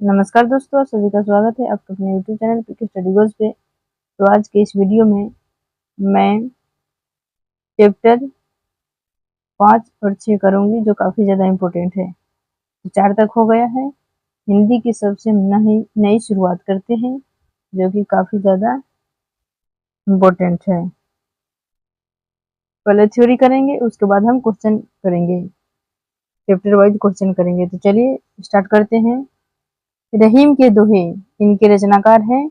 नमस्कार दोस्तों, सभी का स्वागत है आपके अपने YouTube channel PK study goes पे। तो आज के इस वीडियो में मैं चैप्टर 5 और 6 करूंगी, जो काफ़ी ज़्यादा इम्पोर्टेंट है। तो 4 तक हो गया है। हिंदी की सबसे नई शुरुआत करते हैं, जो कि काफ़ी ज़्यादा इम्पोर्टेंट है। पहले थ्योरी करेंगे, उसके बाद हम क्वेश्चन करेंगे, चैप्टर वाइज क्वेश्चन करेंगे। तो चलिए स्टार्ट करते हैं। रहीम के दोहे, इनके रचनाकार हैं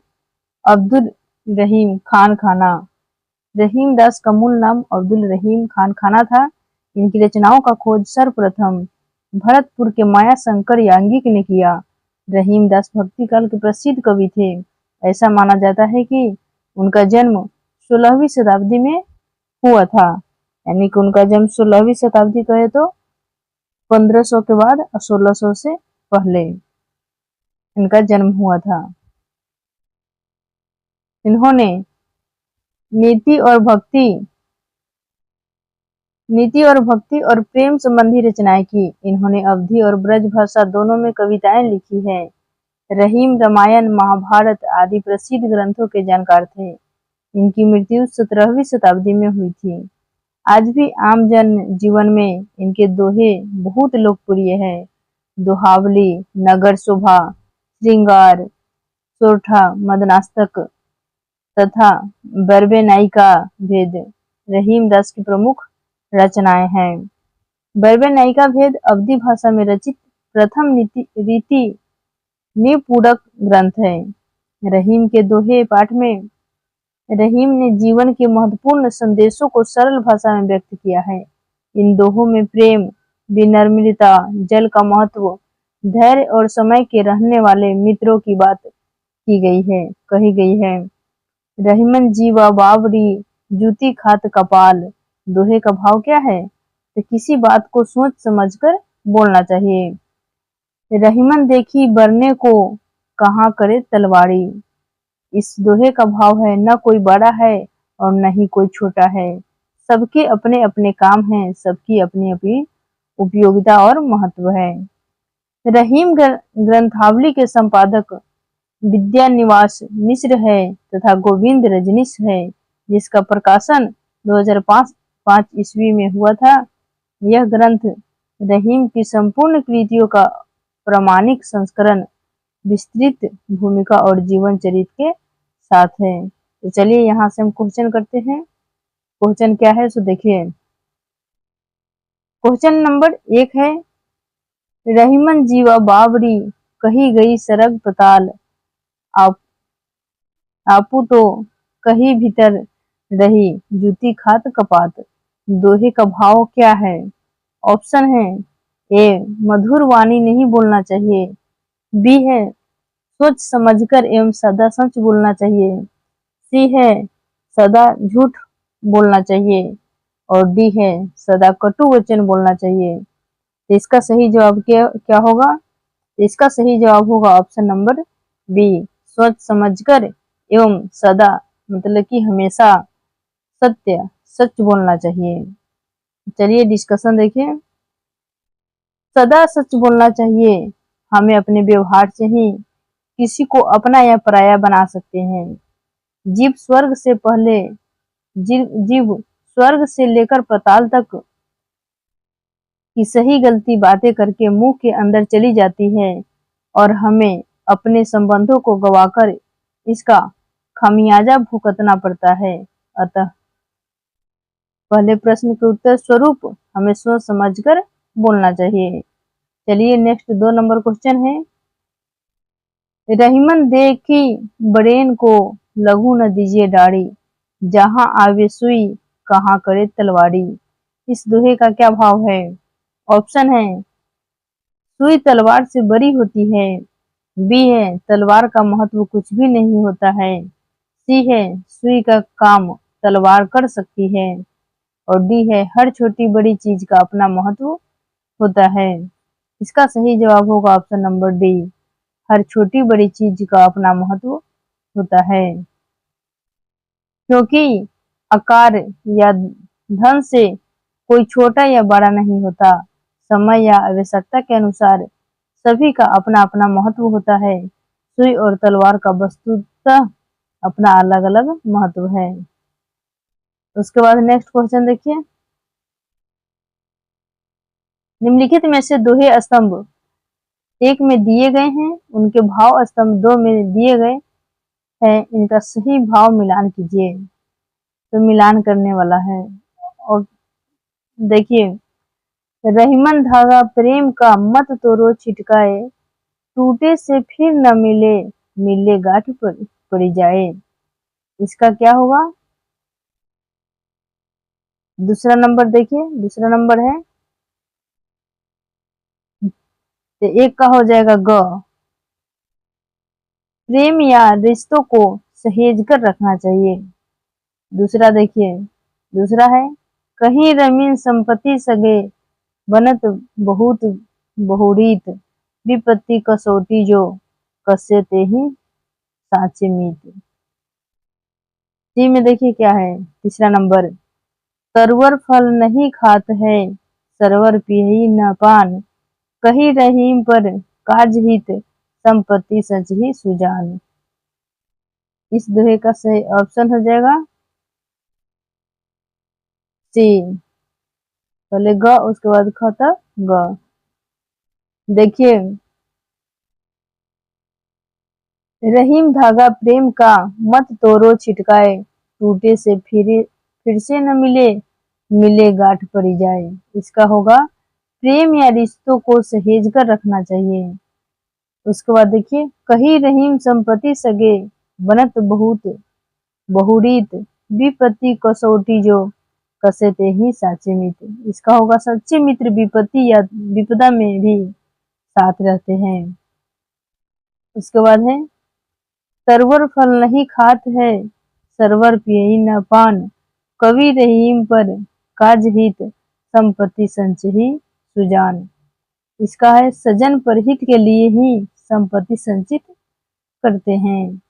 अब्दुल रहीम खान खाना। रहीम दास का मूल नाम अब्दुल रहीम खान खाना था। इनकी रचनाओं का खोज सर्वप्रथम भरतपुर के माया शंकर याज्ञिक ने किया। रहीम दास भक्ति काल के प्रसिद्ध कवि थे। ऐसा माना जाता है कि उनका जन्म 16वीं शताब्दी में हुआ था। यानी कि उनका जन्म 16वीं शताब्दी कहे तो 1500 के बाद और 1600 से पहले इनका जन्म हुआ था। इन्होंने नीति और भक्ति और प्रेम संबंधी रचनाएं की। इन्होंने अवधी और ब्रज भाषा दोनों में कविताएं लिखी है। रहीम रामायण, महाभारत आदि प्रसिद्ध ग्रंथों के जानकार थे। इनकी मृत्यु 17वीं शताब्दी में हुई थी। आज भी आम जन जीवन में इनके दोहे बहुत लोकप्रिय है। दोहावली, नगर शोभा, श्रृंगार, सोरठा, मदनास्तक तथा बरबे नायिका भेद रहीम दास की प्रमुख रचनाएं हैं। बरबे नायिका भेद अवधी भाषा में रचित प्रथम रीति निपूरक ग्रंथ है। रहीम के दोहे पाठ में रहीम ने जीवन के महत्वपूर्ण संदेशों को सरल भाषा में व्यक्त किया है। इन दोहों में प्रेम, विनम्रता, जल का महत्व, धैर्य और समय के रहने वाले मित्रों की बात कही गई है। रहीमन जीवा बावरी जूती खात कपाल। दोहे का भाव क्या है? तो किसी बात को सोच समझकर बोलना चाहिए। रहीमन देखी बरने को कहाँ करे तलवारी। इस दोहे का भाव है, न कोई बड़ा है और न ही कोई छोटा है। सबके अपने अपने काम हैं, सबकी अपनी अपनी उपयोगिता और महत्व है। रहीम ग्रंथावली के संपादक विद्यानिवास मिश्र है तथा गोविंद रजनीश है, जिसका प्रकाशन 2005 ईस्वी में हुआ था। यह ग्रंथ रहीम की संपूर्ण कृतियों का प्रामाणिक संस्करण, विस्तृत भूमिका और जीवन चरित्र के साथ है। तो चलिए यहाँ से हम क्वेश्चन करते हैं। क्वेश्चन क्या है सो देखिए। क्वेश्चन नंबर 1 है, रहीमन जीवा बावरी कही गई सरग पताल। आप आपू तो कहीं भीतर रही जूती खात कपात। दोहे का भाव क्या है? ऑप्शन है ए, मधुर वाणी नहीं बोलना चाहिए। बी है, सोच समझकर एवं सदा सच बोलना चाहिए। सी है, सदा झूठ बोलना चाहिए। और डी है, सदा कटु वचन बोलना चाहिए। तो इसका सही जवाब क्या क्या होगा? इसका सही जवाब होगा ऑप्शन नंबर बी, सोच समझकर एवं सदा, मतलब कि हमेशा सच बोलना चाहिए। चलिए डिस्कशन देखिए। सदा सच बोलना चाहिए। हमें अपने व्यवहार से ही किसी को अपना या पराया बना सकते हैं। जीव स्वर्ग से पहले जीव स्वर्ग से लेकर पाताल तक की सही गलती बातें करके मुंह के अंदर चली जाती है और हमें अपने संबंधों को गवाकर इसका खामियाजा भुगतना पड़ता है। अतः पहले प्रश्न के उत्तर स्वरूप हमें सोच समझकर बोलना चाहिए। चलिए नेक्स्ट 2 नंबर क्वेश्चन है, रहीमन देखी बड़ेन को लघु न दीजिए डाड़ी। जहां आवे सुई कहाँ करे तलवारी। इस दोहे का क्या भाव है? ऑप्शन है, सुई तलवार से बड़ी होती है। बी है, तलवार का महत्व कुछ भी नहीं होता है। सी है, सुई का काम तलवार कर सकती है। और डी है, हर छोटी बड़ी चीज का अपना महत्व होता है। इसका सही जवाब होगा ऑप्शन नंबर डी, हर छोटी बड़ी चीज का अपना महत्व होता है। क्योंकि आकार या धन से कोई छोटा या बड़ा नहीं होता। समय या आवश्यकता के अनुसार सभी का अपना अपना महत्व होता है। सुई और तलवार का वस्तुतः अपना अलग अलग महत्व है। उसके बाद नेक्स्ट क्वेश्चन देखिए, निम्नलिखित में से दोहे स्तंभ एक में दिए गए हैं, उनके भाव स्तंभ दो में दिए गए हैं, इनका सही भाव मिलान कीजिए। तो मिलान करने वाला है। और देखिए, रहीमन धागा प्रेम का मत तोड़ो छिटकाए, टूटे से फिर न मिले, मिले गांठ पड़ी जाए। इसका क्या होगा? दूसरा नंबर देखिए, दूसरा नंबर है तो एक का हो जाएगा ग, प्रेम या रिश्तों को सहेज कर रखना चाहिए। दूसरा देखिए, दूसरा है कहीं रमीन संपत्ति सगे, बनत बहुत बहुरीत, विपत्ति कसौटी जो, कसे ते ही साचे मीत। जी में देखिए क्या है, तीसरा नंबर, तरवर फल नहीं खात है, सरवर पियई न पान, कही रहीम पर काज हित, संपत्ति सच ही सुजान। इस दोहे का सही ऑप्शन हो जाएगा सी, पहले ग उसके बाद ख तक ग। देखिए, रहीम धागा प्रेम का मत तोड़ो छिटकाए, टूटे से फिर से न मिले, मिले गांठ पड़ी जाए। इसका होगा प्रेम या रिश्तों को सहेज कर रखना चाहिए। उसके बाद देखिए, कही रहीम संपत्ति सगे, बनत बहुत बहुरीत, विपत्ति कसौटी जो, कसे ते ही साचे मित्र। इसका होगा सच्चे मित्र विपत्ति या विपदा में भी साथ रहते हैं। उसके बाद है सरवर फल नहीं खात है, सरवर पियई न पान, कवि रहीम पर काज हित, संपत्ति संचही सुजान। इसका है सजन पर हित के लिए ही संपत्ति संचित करते हैं।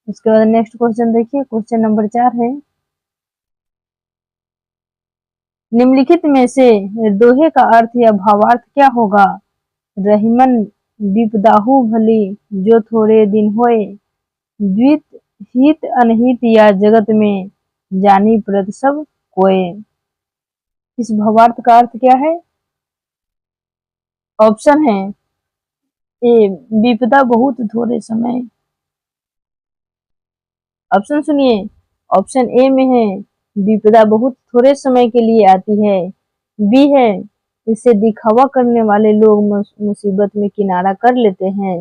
उसके बाद नेक्स्ट क्वेश्चन देखिए, क्वेश्चन नंबर 4 है, निम्नलिखित में से दोहे का अर्थ या भावार्थ क्या होगा? रहीमन विपदाहु भली, जो थोड़े दिन होए, द्वित हित अनहित या जगत में, जानी प्रत सब कोय। इस भावार्थ का अर्थ क्या है? ऑप्शन है ए, विपदा बहुत थोड़े समय, ऑप्शन सुनिए, ऑप्शन ए में है विपदा बहुत थोड़े समय के लिए आती है, बी है इसे दिखावा करने वाले लोग मुसीबत में किनारा कर लेते हैं,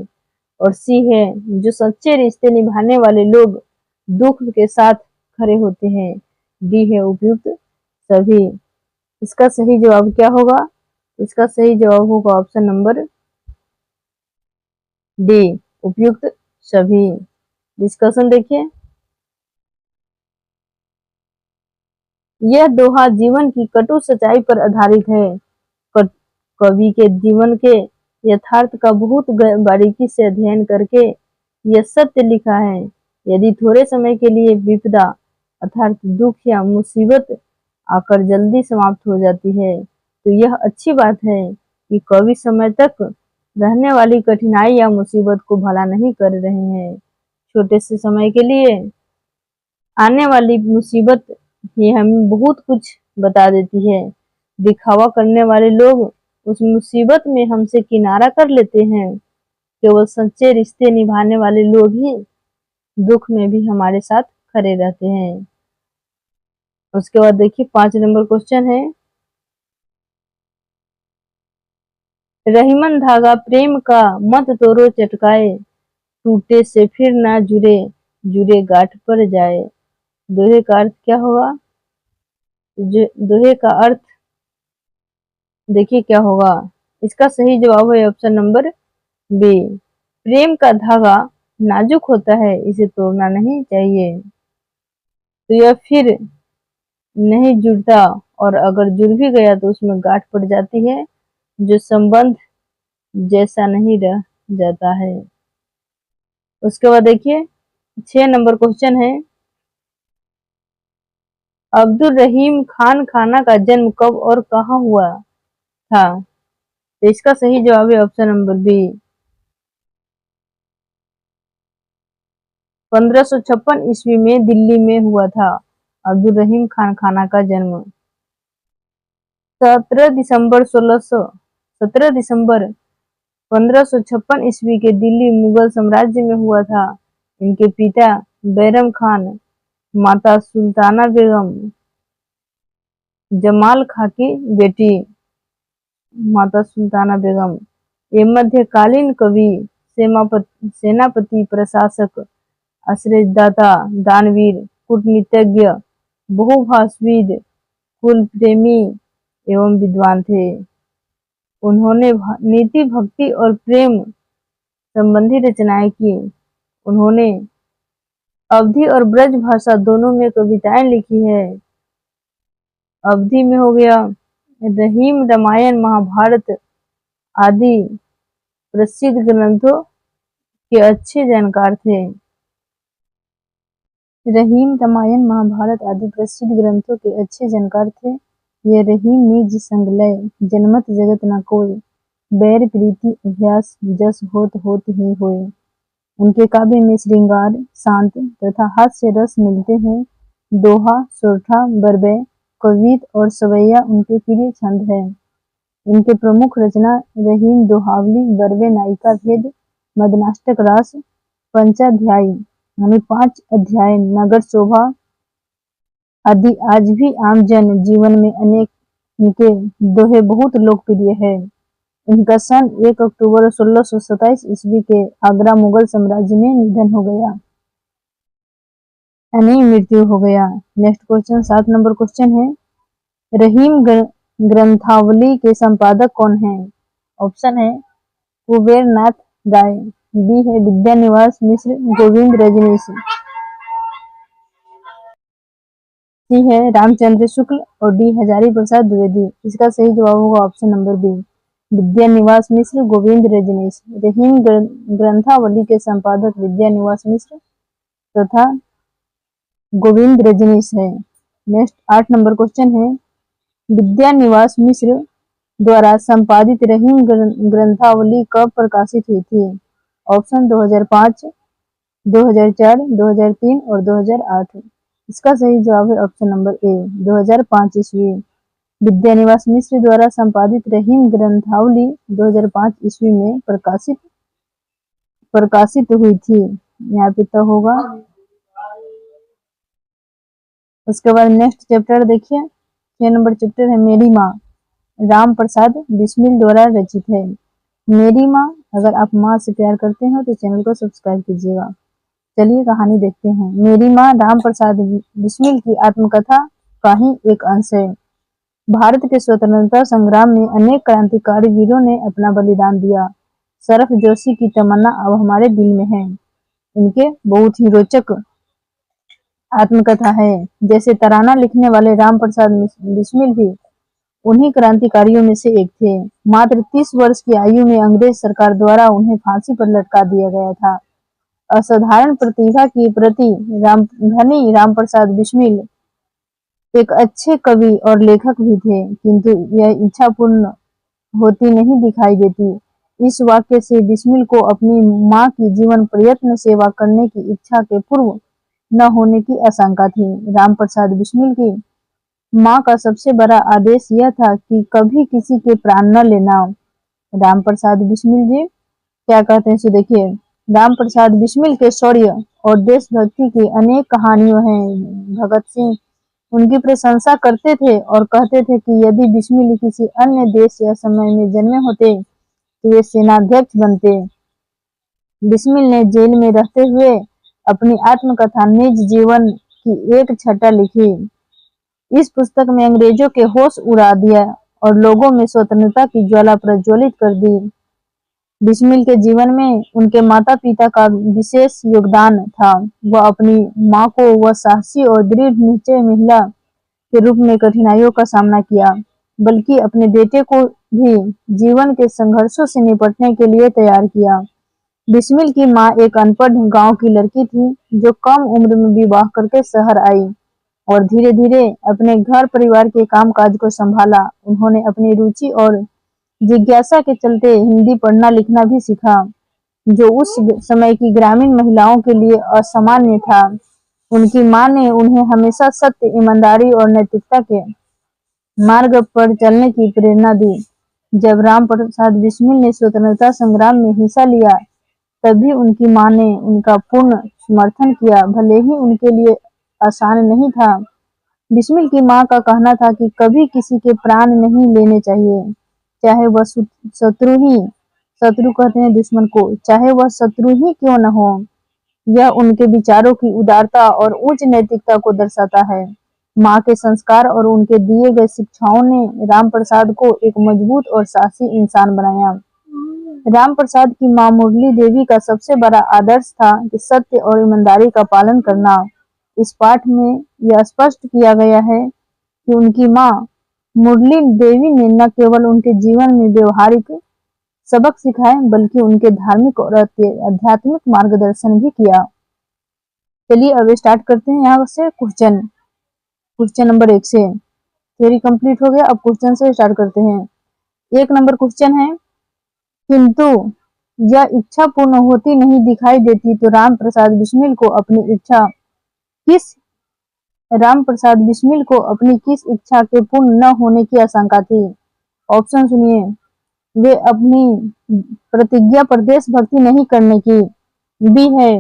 और सी है जो सच्चे रिश्ते निभाने वाले लोग दुख के साथ खड़े होते हैं। डी है उपयुक्त सभी। इसका सही जवाब क्या होगा? इसका सही जवाब होगा ऑप्शन नंबर डी, उपयुक्त सभी। डिस्कशन देखिए, यह दोहा जीवन की कटु सच्चाई पर आधारित है। कवि के जीवन के यथार्थ का बहुत बारीकी से अध्ययन करके यह सत्य लिखा है। यदि थोड़े समय के लिए विपदा अर्थात दुख या मुसीबत आकर जल्दी समाप्त हो जाती है, तो यह अच्छी बात है कि कवि समय तक रहने वाली कठिनाई या मुसीबत को भला नहीं कर रहे हैं। छोटे से समय के लिए आने वाली मुसीबत ये हमें बहुत कुछ बता देती है। दिखावा करने वाले लोग उस मुसीबत में हमसे किनारा कर लेते हैं। केवल सच्चे रिश्ते निभाने वाले लोग ही दुख में भी हमारे साथ खड़े रहते हैं। उसके बाद देखिए 5 नंबर क्वेश्चन है, रहीमन धागा प्रेम का मत तोड़ो चटकाए, टूटे से फिर ना जुड़े, जुड़े गांठ पर जाए। दोहे का अर्थ क्या होगा? दोहे का अर्थ देखिए क्या होगा। इसका सही जवाब है ऑप्शन नंबर बी, प्रेम का धागा नाजुक होता है, इसे तोड़ना नहीं चाहिए। तो यह फिर नहीं जुड़ता, और अगर जुड़ भी गया तो उसमें गांठ पड़ जाती है, जो संबंध जैसा नहीं रह जाता है। उसके बाद देखिए 6 नंबर क्वेश्चन है, अब्दुल रहीम खान खाना का जन्म कब और कहाँ हुआ था? तो इसका सही जवाब है ऑप्शन नंबर बी। 1556 ईस्वी में दिल्ली में हुआ था अब्दुल रहीम खान खाना का जन्म। 17 दिसंबर 1556 ईस्वी के दिल्ली मुगल साम्राज्य में हुआ था। इनके पिता बैरम खान, माता सुल्ताना बेगम, जमाल खां की बेटी माता सुल्ताना बेगम। ये मध्यकालीन कवि, सेनापति, प्रशासक, आश्रयदाता, दानवीर, कूटनीतिज्ञ, बहुभाषाविद, कुल प्रेमी एवं विद्वान थे। उन्होंने नीति, भक्ति और प्रेम संबंधी रचनाएं की। उन्होंने अवधी और ब्रज भाषा दोनों में कविताएं लिखी है। अवधी में हो गया रहीम, रामायण, महाभारत आदि प्रसिद्ध ग्रंथों के अच्छे जानकार थे। रहीम रामायण, महाभारत आदि प्रसिद्ध ग्रंथों के अच्छे जानकार थे। ये रहीम निज संग लय, जनमत जगत न कोय, बैर प्रीति अभ्यास, जस होत ही होय। उनके काव्य में श्रृंगार, शांत तथा हास्य रस मिलते हैं। दोहा, सोरठा, बरबय, कवित और सवैया उनके प्रिय छंद है। इनके प्रमुख रचना रहीम दोहावली, बरबे नायिका भेद, मदनाष्टक रास, पंचाध्यायी यानी 5 अध्याय, नगर शोभा आदि आज भी आम जन जीवन में अनेक इनके दोहे बहुत लोकप्रिय है। इनका सन 1 अक्टूबर 1627 ईस्वी के आगरा मुगल साम्राज्य में निधन हो गया, यानी मृत्यु हो गया। नेक्स्ट क्वेश्चन 7 नंबर क्वेश्चन है, रहीम ग्रंथावली के संपादक कौन है? ऑप्शन है कुबेर नाथ राय, बी है विद्यानिवास मिश्र, गोविंद रजनीश, सी है रामचंद्र शुक्ल और डी हजारी प्रसाद द्विवेदी। इसका सही जवाब होगा ऑप्शन नंबर बी, विद्यानिवास मिश्र, गोविंद रजनीश। रहीम ग्रंथावली के संपादक विद्यानिवास मिश्र तथा गोविंद रजनीश है। नेक्स्ट 8 नंबर क्वेश्चन है, विद्यानिवास मिश्र द्वारा संपादित रहीम ग्रंथावली कब प्रकाशित हुई थी? ऑप्शन 2005, 2004, 2003 और 2008। इसका सही जवाब है ऑप्शन नंबर ए, 2005 ईस्वी। विद्यानिवास मिश्र द्वारा संपादित रहीम ग्रंथावली 2005 ईस्वी में प्रकाशित हुई थी। यहाँ पे तो होगा। उसके बाद नेक्स्ट चैप्टर देखिए, 6 नंबर चैप्टर है मेरी माँ, राम प्रसाद बिस्मिल द्वारा रचित है। मेरी माँ, अगर आप माँ से प्यार करते हो तो चैनल को सब्सक्राइब कीजिएगा। चलिए कहानी देखते हैं। मेरी माँ राम प्रसाद बिस्मिल की आत्मकथा का ही एक अंश है। भारत के स्वतंत्रता संग्राम में अनेक क्रांतिकारी वीरों ने अपना बलिदान दिया। शरफ जोशी की तमन्ना अब हमारे दिल में है। इनके बहुत ही रोचक आत्मकथा है। जैसे तराना लिखने वाले राम प्रसाद बिस्मिल भी उन्हीं क्रांतिकारियों में से एक थे। मात्र 30 वर्ष की आयु में अंग्रेज सरकार द्वारा उन्हें फांसी पर लटका दिया गया था। असाधारण प्रतिभा की प्रति धनी राम प्रसाद बिस्मिल एक अच्छे कवि और लेखक भी थे, किंतु यह इच्छा पूर्ण होती नहीं दिखाई देती। इस वाक्य से बिस्मिल को अपनी माँ की जीवन प्रयत्न सेवा करने की इच्छा के पूर्व न होने की आशंका थी। राम प्रसाद बिस्मिल की माँ का सबसे बड़ा आदेश यह था कि कभी किसी के प्राण न लेना। राम प्रसाद बिस्मिल जी क्या कहते हैं सो देखिए। राम प्रसाद बिस्मिल के शौर्य और देशभक्ति की अनेक कहानियां हैं। भगत सिंह उनकी प्रशंसा करते थे और कहते थे कि यदि बिस्मिल किसी अन्य देश या समय में जन्मे होते तो वे सेनाध्यक्ष बनते। बिस्मिल ने जेल में रहते हुए अपनी आत्मकथा निज जीवन की एक छटा लिखी। इस पुस्तक में अंग्रेजों के होश उड़ा दिया और लोगों में स्वतंत्रता की ज्वाला प्रज्वलित कर दी। बिस्मिल के जीवन में उनके माता पिता का विशेष योगदान था। वह अपनी माँ को वह साहसी और दृढ़ निश्चय महिला के रूप में कठिनाइयों का सामना किया, बल्कि अपने बेटे को भी जीवन के संघर्षों से निपटने के लिए तैयार किया। बिस्मिल की माँ एक अनपढ़ गांव की लड़की थी जो कम उम्र में विवाह करके शहर आई और धीरे धीरे अपने घर परिवार के काम काज को संभाला। उन्होंने अपनी रुचि और जिज्ञासा के चलते हिंदी पढ़ना लिखना भी सीखा, जो उस समय की ग्रामीण महिलाओं के लिए असामान्य था। उनकी मां ने उन्हें हमेशा सत्य, ईमानदारी और नैतिकता के मार्ग पर चलने की प्रेरणा दी। जब राम प्रसाद बिस्मिल ने स्वतंत्रता संग्राम में हिस्सा लिया, तभी उनकी मां ने उनका पूर्ण समर्थन किया, भले ही उनके लिए आसान नहीं था। बिस्मिल की मां का कहना था कि कभी किसी के प्राण नहीं लेने चाहिए, चाहे वह शत्रु कहते हैं दुश्मन को, चाहे वह शत्रु ही क्यों न हो। यह उनके विचारों की उदारता और उच्च नैतिकता को दर्शाता है। माँ के संस्कार और उनके दिए गए शिक्षाओं ने राम प्रसाद को एक मजबूत और साहसी इंसान बनाया। राम प्रसाद की माँ मुरली देवी का सबसे बड़ा आदर्श था कि सत्य और ईमानदारी का पालन करना। इस पाठ में यह स्पष्ट किया गया है कि उनकी माँ मुरली देवी ने न केवल उनके जीवन में व्यवहारिक सबक सिखाए, बल्कि उनके धार्मिक और आध्यात्मिक मार्गदर्शन भी किया। चलिए अब स्टार्ट करते हैं यहाँ से क्वेश्चन नंबर 1 से। थ्योरी कंप्लीट हो गया, अब क्वेश्चन से स्टार्ट करते हैं। 1 नंबर क्वेश्चन है, किंतु यह इच्छा पूर्ण होती नहीं दिखाई देती तो राम प्रसाद बिस्मिल को अपनी किस इच्छा के पूर्ण न होने की आशंका थी? ऑप्शन सुनिए। वे अपनी प्रतिज्ञा पर देशभक्ति नहीं करने की, बी है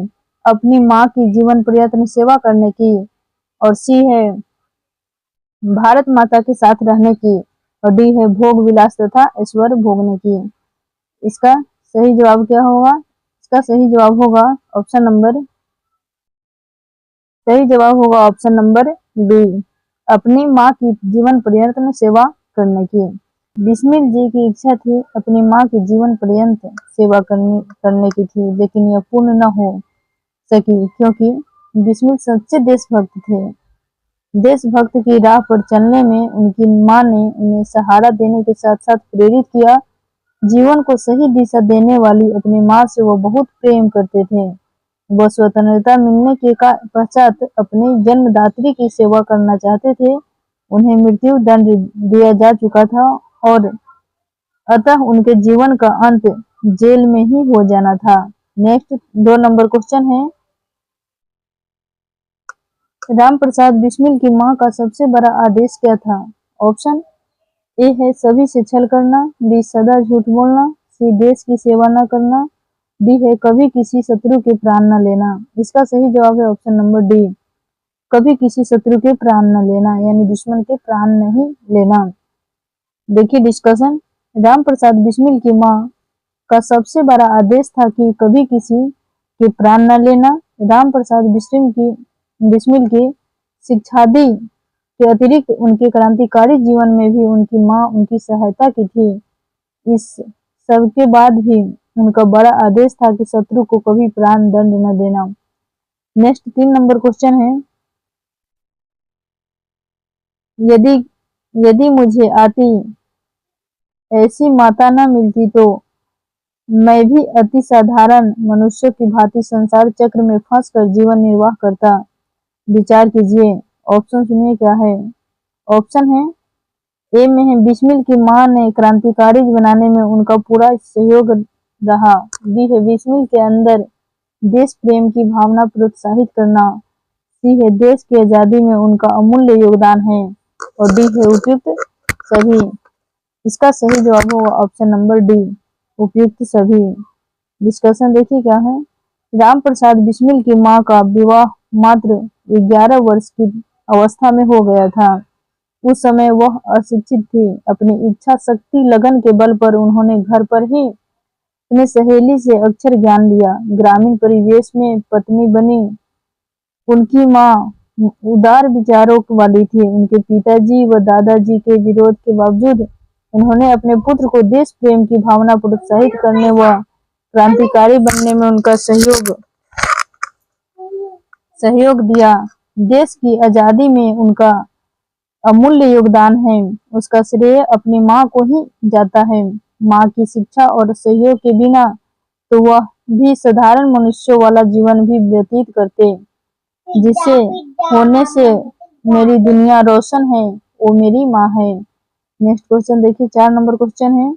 अपनी माँ की जीवन पर्यंत सेवा करने की, और सी है भारत माता के साथ रहने की, और डी है भोग विलास तथा ऐश्वर्य भोगने की। इसका सही जवाब क्या होगा? इसका सही जवाब होगा ऑप्शन नंबर बी, अपनी माँ की जीवन पर्यंत सेवा करने की। बिस्मिल जी की इच्छा थी अपनी माँ की जीवन पर्यंत सेवा करने की थी, लेकिन यह पूर्ण न हो सकी क्योंकि बिस्मिल सच्चे देशभक्त थे। देशभक्त की राह पर चलने में उनकी माँ ने उन्हें सहारा देने के साथ साथ प्रेरित किया। जीवन को सही दिशा देने वाली अपनी माँ से वो बहुत प्रेम करते थे। वह स्वतंत्रता मिलने के पश्चात अपनी जन्मदात्री की सेवा करना चाहते थे। उन्हें मृत्यु दंड दिया जा चुका था और अतः उनके जीवन का अंत जेल में ही हो जाना था। नेक्स्ट 2 नंबर क्वेश्चन है, राम प्रसाद बिस्मिल की मां का सबसे बड़ा आदेश क्या था? ऑप्शन ए है सभी से छल करना, बी सदा झूठ बोलना, सी देश की सेवा न करना, डी है कभी किसी शत्रु के प्राण न लेना। इसका सही जवाब है ऑप्शन नंबर डी, कभी किसी शत्रु के प्राण न लेना, यानी दुश्मन के प्राण नहीं लेना। देखिए डिस्कशन, राम प्रसाद बिस्मिल की मां का सबसे बड़ा आदेश था कि कभी किसी के प्राण न लेना। राम प्रसाद बिस्मिल की शिक्षादि के अतिरिक्त उनके क्रांतिकारी जीवन में भी उनकी मां उनकी सहायता की थी। इस सब के बाद भी उनका बड़ा आदेश था कि शत्रु को कभी प्राण दंड न देना। नेक्स्ट 3 नंबर क्वेश्चन है, यदि मुझे आती ऐसी माता न मिलती तो मैं भी अति साधारण मनुष्य की भांति संसार चक्र में फंसकर जीवन निर्वाह करता। विचार कीजिए। ऑप्शन सुनिए क्या है। ऑप्शन है ए में है बिस्मिल की मां ने क्रांतिकारी बनाने में उनका पूरा सहयोग रहा, बी है बिस्मिल के अंदर देश प्रेम की भावना प्रोत्साहित करना, सी है देश की आजादी में उनका अमूल्य योगदान है, और डी है उपयुक्त सभी। इसका सही जवाब होगा ऑप्शन नंबर डी, उपयुक्त सभी। डिस्कशन देखिए क्या है। राम प्रसाद बिस्मिल की मां का विवाह मात्र 11 वर्ष की अवस्था में हो गया था। उस समय वह अशिक्षित थी। अपनी इच्छा शक्ति लगन के बल पर उन्होंने घर पर ही अपने सहेली से अक्षर ज्ञान लिया। ग्रामीण परिवेश में पत्नी बनी। उनकी मां उदार विचारों वाली थी। उनके पिताजी व दादाजी के विरोध के बावजूद उन्होंने अपने पुत्र को देश प्रेम की भावना प्रोत्साहित करने व क्रांतिकारी बनने में उनका सहयोग दिया। देश की आजादी में उनका अमूल्य योगदान है। उसका श्रेय अपनी मां को ही जाता है। मां की शिक्षा और सहयोग के बिना तो वह भी साधारण मनुष्यों वाला जीवन भी व्यतीत करते, जिसे होने से मेरी दुनिया रोशन है, वो मेरी माँ है। नेक्स्ट क्वेश्चन देखिए, 4 नंबर क्वेश्चन है,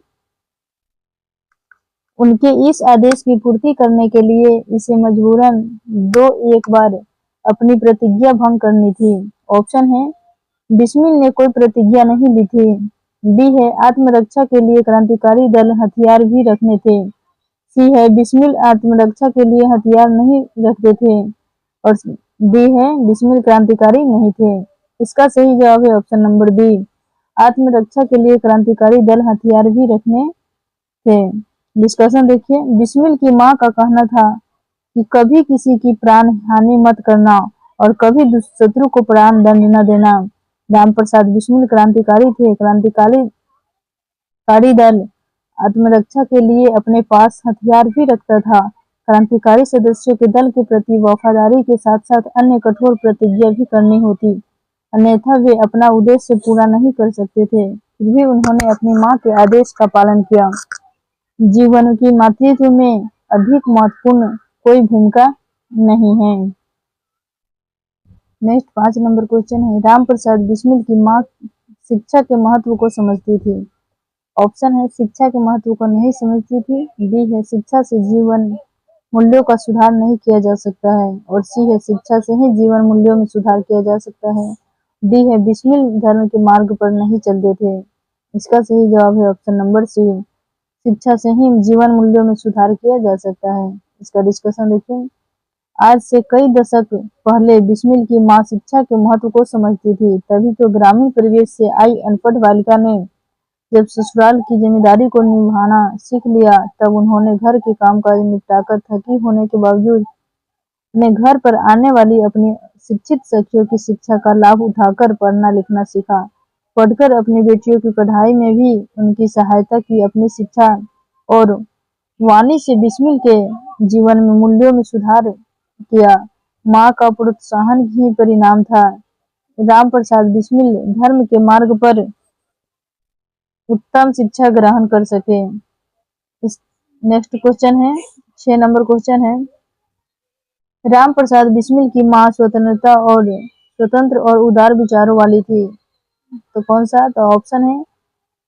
उनके इस आदेश की पूर्ति करने के लिए इसे मजबूरन एक बार अपनी प्रतिज्ञा भंग करनी थी। ऑप्शन है बिस्मिल ने कोई प्रतिज्ञा नहीं ली थी। बी है आत्मरक्षा के लिए क्रांतिकारी दल हथियार भी रखने थे। सी है बिस्मिल आत्मरक्षा के लिए हथियार नहीं रखते थे। और डी है बिस्मिल क्रांतिकारी नहीं थे। इसका सही जवाब है ऑप्शन नंबर बी, आत्मरक्षा के लिए क्रांतिकारी दल हथियार भी रखने थे। डिस्कशन देखिए, बिस्मिल की मां का कहना था कि कभी किसी की प्राण हानि मत करना और कभी शत्रु को प्राण दंड न देना। राम प्रसाद बिस्मिल क्रांतिकारी थे। क्रांतिकारी दल आत्मरक्षा के लिए अपने पास हथियार भी रखता था। क्रांतिकारी सदस्यों के दल के प्रति वफादारी के साथ साथ अन्य कठोर प्रतिज्ञा भी करनी होती, अन्यथा वे अपना उद्देश्य पूरा नहीं कर सकते थे। फिर भी उन्होंने अपनी मां के आदेश का पालन किया। जीवन की मातृत्व में अधिक महत्वपूर्ण कोई भूमिका नहीं है। नेक्स्ट 5 नंबर क्वेश्चन है, राम प्रसाद बिस्मिल की मां शिक्षा के महत्व को समझती थी। ऑप्शन है शिक्षा के महत्व को नहीं समझती थी। बी है शिक्षा से जीवन मूल्यों का सुधार नहीं किया जा सकता है। और सी है शिक्षा से ही जीवन मूल्यों में सुधार किया जा सकता है। डी है बिस्मिल धर्म के मार्ग पर नहीं चलते थे। इसका सही जवाब है ऑप्शन नंबर सी, शिक्षा से ही जीवन मूल्यों में सुधार किया जा सकता है। इसका डिस्कशन देखिए, आज से कई दशक पहले बिस्मिल की मां शिक्षा के महत्व को समझती थी, तभी तो ग्रामीण परिवेश से आई अनपढ़ बालिका ने जब ससुराल की जिम्मेदारी को निभाना सीख लिया, तब उन्होंने घर के कामकाज निपटाकर थकी होने के बावजूद अपने घर पर आने वाली अपनी शिक्षित सखियों की शिक्षा का लाभ उठाकर पढ़ना लिखना सीखा। पढ़कर अपनी बेटियों की पढ़ाई में भी उनकी सहायता की। अपनी शिक्षा और वाणी से बिस्मिल के जीवन में मूल्यों में सुधार किया। माँ का प्रोत्साहन ही परिणाम था। राम प्रसाद बिस्मिल धर्म के मार्ग पर उत्तम शिक्षा ग्रहण कर सके। नेक्स्ट क्वेश्चन है, 6 नंबर क्वेश्चन है, राम प्रसाद बिस्मिल की मां स्वतंत्र और उदार विचारों वाली थी। तो कौन सा? तो ऑप्शन है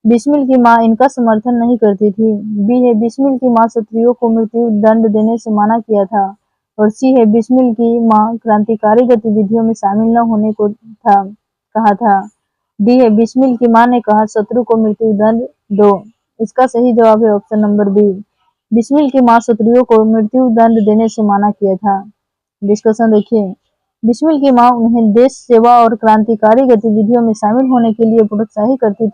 बिस्मिल की मां इनका समर्थन नहीं करती थी। बी है बिस्मिल की मां क्षत्रियों को मृत्यु दंड देने से मना किया था। और सी है बिस्मिल की मां क्रांतिकारी गतिविधियों में शामिल न होने को कहा था। डी है बिस्मिल की मां ने कहा शत्रु को मृत्यु दंड दो। इसका सही जवाब है ऑप्शन नंबर बी, बिस्मिल की मां शत्रुओं को मृत्यु दंड देने से मना किया था। डिस्कशन देखिए, बिस्मिल की मां उन्हें देश सेवा और क्रांतिकारी गतिविधियों में शामिल होने के लिए प्रोत्साहित करती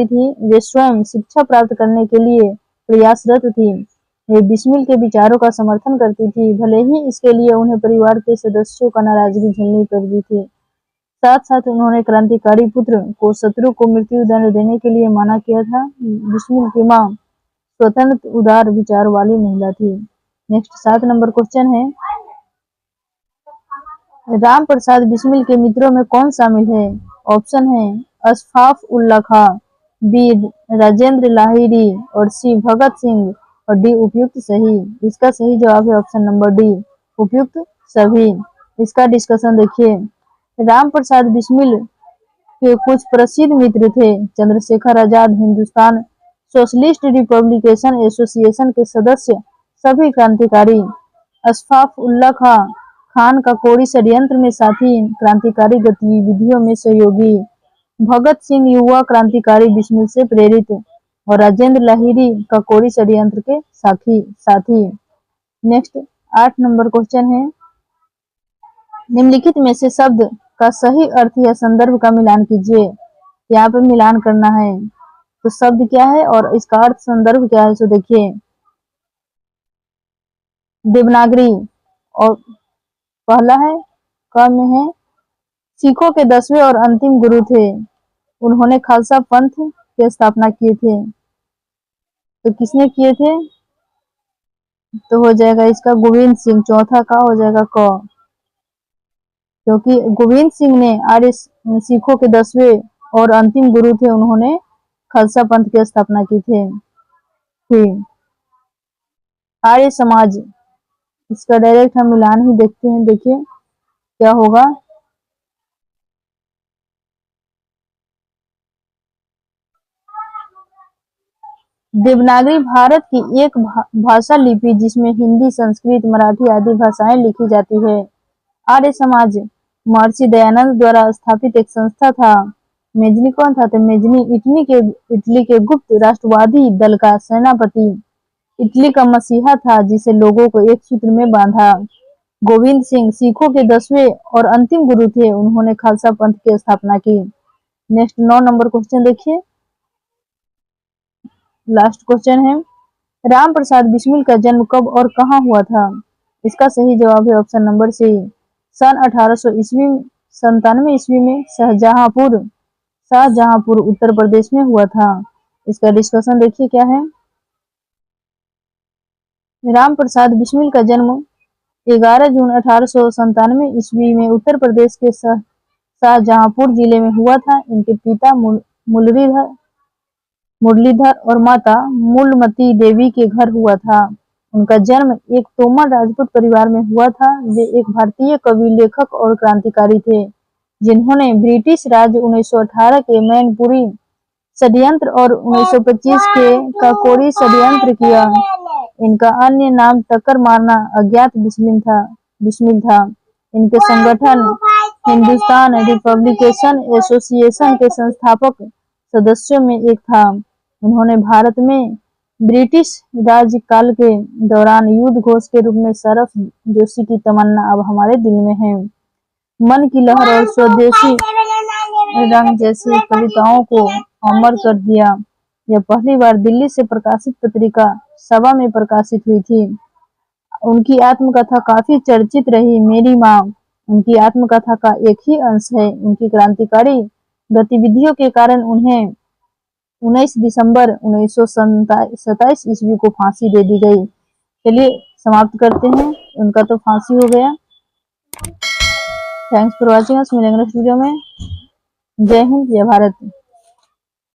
थी। वे स्वयं शिक्षा प्राप्त करने के लिए प्रयासरत थी। वे बिस्मिल के विचारों का समर्थन करती थी, भले ही इसके लिए उन्हें परिवार के सदस्यों का नाराजगी झेलनी पड़ती थी। साथ साथ उन्होंने क्रांतिकारी पुत्र को शत्रु को मृत्यु दंड देने के लिए मना किया था। बिस्मिल की मां स्वतंत्र उदार विचार वाली महिला थी। नेक्स्ट 7 नंबर क्वेश्चन है, राम प्रसाद बिस्मिल के मित्रों में कौन शामिल है? ऑप्शन है अशफाक उल्ला खां, बी राजेंद्र लाहिड़ी और सी भगत सिंह और डी उपयुक्त सही। इसका सही जवाब है ऑप्शन नंबर डी, उपयुक्त सभी। इसका डिस्कशन देखिए, राम प्रसाद बिस्मिल के कुछ प्रसिद्ध मित्र थे। Chandrashekhar Azad Hindustan socialist republication association के सदस्य सभी क्रांतिकारी, अशफाक उल्ला खान का कोरी षड्यंत्र में साथी, क्रांतिकारी गतिविधियों में सहयोगी, भगत सिंह युवा क्रांतिकारी बिस्मिल से प्रेरित और राजेंद्र लाहिड़ी का कोरी षड्यंत्र के साथी। नेक्स्ट 8 नंबर क्वेश्चन है, निम्नलिखित में से शब्द का सही अर्थ या संदर्भ का मिलान कीजिए। यहाँ पे मिलान करना है, तो शब्द क्या है और इसका अर्थ संदर्भ क्या है। तो देखिए, देवनागरी और पहला है क में है, सिखों के 10वें और अंतिम गुरु थे। उन्होंने खालसा पंथ की स्थापना किए थे। तो किसने किए थे? तो हो जाएगा इसका गोविंद सिंह। चौथा का हो जाएगा क, क्योंकि गोविंद सिंह ने आर्य सिखों के 10वें और अंतिम गुरु थे। उन्होंने खालसा पंथ की स्थापना की थी। आर्य समाज, इसका डायरेक्ट हम मिलान ही देखते हैं। देखिए क्या होगा, देवनागरी भारत की एक भाषा लिपि जिसमें हिंदी, संस्कृत, मराठी आदि भाषाएं लिखी जाती है। आर्य समाज महर्षि दयानंद द्वारा स्थापित एक संस्था था। मेजनी कौन था? तो मेजनी इटली के गुप्त राष्ट्रवादी दल का सेनापति, इटली का मसीहा था जिसे लोगों को एक सूत्र में बांधा। गोविंद सिंह सिखों के 10वें और अंतिम गुरु थे। उन्होंने खालसा पंथ की स्थापना की। नेक्स्ट 9 नंबर क्वेश्चन देखिए, लास्ट क्वेश्चन है, राम प्रसाद बिस्मिल का जन्म कब और कहाँ हुआ था? इसका सही जवाब है ऑप्शन नंबर सी, सन 1897 ईस्वी में शाहजहांपुर उत्तर प्रदेश में हुआ था। इसका डिस्कशन देखिए क्या है। राम प्रसाद बिस्मिल का जन्म 11 जून 1897 ईस्वी में उत्तर प्रदेश के शाहजहांपुर जिले में हुआ था। इनके पिता मुरलीधर और माता मूलमती देवी के घर हुआ था। उनका जन्म एक तोमर राजपूत परिवार में हुआ था। वे एक भारतीय कवि, लेखक और क्रांतिकारी थे जिन्होंने ब्रिटिश राज 1918 के मैनपुरी षड्यंत्र और 1925 के काकोरी षड्यंत्र किया। इनका अन्य नाम टक्कर मारना अज्ञात बिस्मिल था। इनके संगठन हिंदुस्तान रिपब्लिकेशन एसोसिएशन के संस्थापक सदस्यों में एक था। उन्होंने भारत में ब्रिटिश राज काल के दौरान युद्ध घोष के रूप में सरफ जोशी की तमन्ना अब हमारे दिल में है, मन की लहर और स्वदेशी रंग जैसी कविताओं को अमर कर दिया। यह पहली बार दिल्ली से प्रकाशित पत्रिका सभा में प्रकाशित हुई थी। उनकी आत्मकथा काफी चर्चित रही। मेरी माँ उनकी आत्मकथा का एक ही अंश है। उनकी क्रांतिकारी गतिविधियों के कारण उन्हें 19 दिसंबर 1927 ईस्वी को फांसी दे दी गई। चलिए समाप्त करते हैं, उनका तो फांसी हो गया। Thanks for watching us. मिलेंगे नेक्स्ट वीडियो में। जय हिंद, जय भारत।